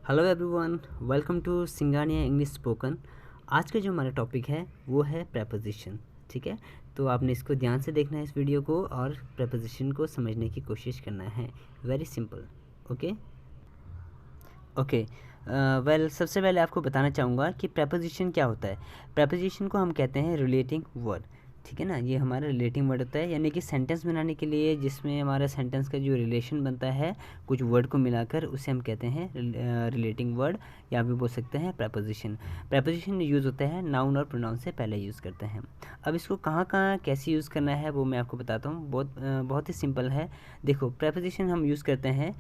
Hello everyone, welcome to Singhania English spoken. आज का जो हमारा टॉपिक है वो है प्रेपोजिशन। ठीक है, तो आपने इसको ध्यान से देखना है इस वीडियो को और प्रेपोजिशन को समझने की कोशिश करना है। Very simple. Okay okay well, सबसे पहले आपको बताना चाहूँगा कि प्रेपोजिशन क्या होता है। प्रेपोजिशन को हम कहते हैं रिलेटिंग वर्ड। ठीक है ना, ये हमारा रिलेटिंग वर्ड होता है, यानी कि सेंटेंस बनाने के लिए जिसमें हमारा सेंटेंस का जो रिलेशन बनता है कुछ वर्ड को मिलाकर, उसे हम कहते हैं रिलेटिंग वर्ड, या भी बोल सकते हैं प्रेपोजिशन। प्रेपोजिशन यूज़ होता है नाउन और प्रोनाउन से पहले यूज़ करते हैं। अब इसको कहाँ कहाँ कैसे यूज़ करना है वो मैं आपको बताता हूँ। बहुत ही सिंपल है। देखो, प्रेपोजिशन हम यूज़ करते हैं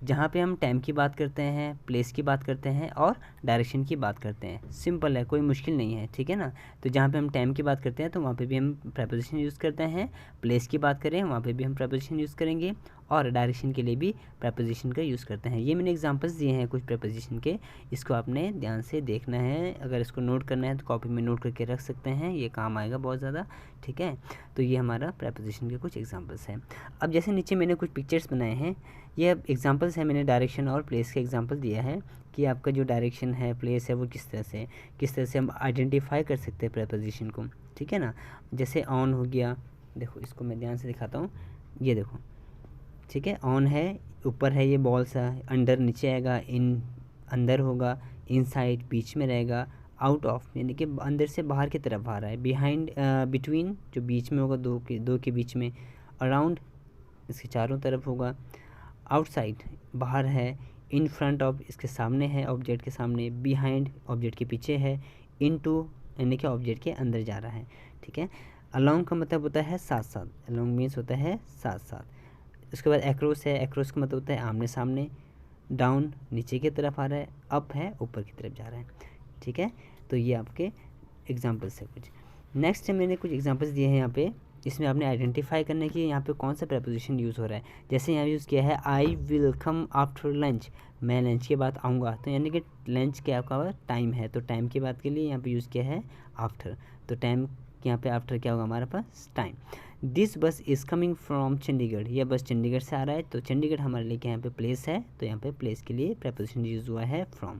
जहाँ पे हम टाइम की बात करते हैं, प्लेस की बात करते हैं और डायरेक्शन की बात करते हैं। सिंपल है, कोई मुश्किल नहीं है। ठीक है ना, तो जहाँ पे हम टाइम की बात करते हैं तो वहाँ पे भी हम प्रेपोजिशन यूज़ करते हैं। प्लेस की बात करें वहाँ पे भी हम प्रेपोजिशन यूज़ करेंगे और डायरेक्शन के लिए भी प्रेपोजिशन का यूज़ करते हैं। ये मैंने एग्जांपल्स दिए हैं कुछ प्रेपोजिशन के, इसको आपने ध्यान से देखना है। अगर इसको नोट करना है तो कॉपी में नोट करके रख सकते हैं, ये काम आएगा बहुत ज़्यादा। ठीक है, तो ये हमारा प्रेपोजिशन के कुछ एग्जांपल्स हैं। अब जैसे नीचे मैंने कुछ पिक्चर्स बनाए हैं, ये एग्जांपल्स है। मैंने डायरेक्शन और प्लेस के एग्जांपल दिया है कि आपका जो डायरेक्शन है, प्लेस है, वो किस तरह से हम आइडेंटिफाई कर सकते हैं प्रेपोजिशन को। ठीक है ना, जैसे ऑन हो गया, देखो इसको मैं ध्यान से दिखाता हूँ। ये देखो, ठीक है, ऑन है, ऊपर है, ये बॉल सा, अंडर नीचे आएगा, इन अंदर होगा, इनसाइड बीच में रहेगा, आउट ऑफ यानी कि अंदर से बाहर की तरफ आ रहा है, बिहाइंड बिटवीन जो बीच में होगा, दो के बीच में, अराउंड इसके चारों तरफ होगा, आउटसाइड बाहर है, इन फ्रंट ऑफ इसके सामने है, ऑब्जेक्ट के सामने, बिहाइंड ऑब्जेक्ट के पीछे है, इनटू यानी कि ऑब्जेक्ट के अंदर जा रहा है। ठीक है, अलोंग का मतलब होता है साथ साथ, अलोंग मीन्स होता है साथ साथ। उसके बाद एक्रोस है, एक्रोस का मतलब होता है आमने सामने, डाउन नीचे की तरफ आ रहा है, अप है ऊपर की तरफ जा रहा है। ठीक है, तो ये आपके एग्जाम्पल्स है कुछ। नेक्स्ट मैंने कुछ एग्जाम्पल्स दिए हैं यहाँ पे, इसमें आपने आइडेंटिफाई करने की यहाँ पे कौन सा प्रेपोजिशन यूज़ हो रहा है। जैसे यहाँ यूज़ किया है I will come after lunch, मैं लंच के बाद आऊँगा, तो यानी कि लंच के आपका टाइम है, तो टाइम की बात के लिए यहाँ पे यूज़ किया है आफ्टर। तो टाइम यहाँ पे आफ्टर क्या होगा हमारे पास, time. This bus is coming from Chandigarh, यह बस चंडीगढ़ से आ रहा है, तो चंडीगढ़ हमारे लिए क्या यहाँ पे प्लेस है, तो यहाँ पे प्लेस के लिए प्रेपोजिशन यूज़ हुआ है from.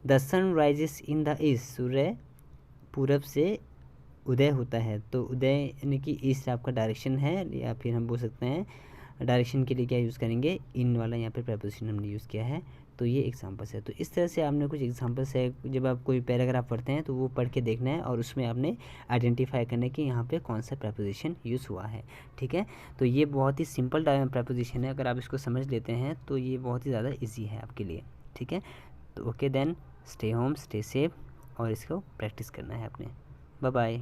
The sun rises in the east, सूर्य पूरब से उदय होता है, तो उदय यानी कि ईस्ट आपका डायरेक्शन है, या फिर हम बोल सकते हैं डायरेक्शन के लिए क्या यूज़ करेंगे, इन वाला यहाँ पे प्रेपोजिशन हमने यूज़ किया है। तो ये एग्जांपल्स है। तो इस तरह से आपने कुछ एग्जांपल्स है, जब आप कोई पैराग्राफ पढ़ते हैं तो वो पढ़ के देखना है और उसमें आपने आइडेंटिफाई करना है कि यहाँ पे कौन सा प्रेपोजिशन यूज़ हुआ है। ठीक है, तो ये बहुत ही सिंपल प्रेपोजिशन है, अगर आप इसको समझ लेते हैं तो ये बहुत ही ज़्यादा ईजी है आपके लिए। ठीक है, तो okay then, stay home, stay safe, और इसको प्रैक्टिस करना है अपने। Bye bye.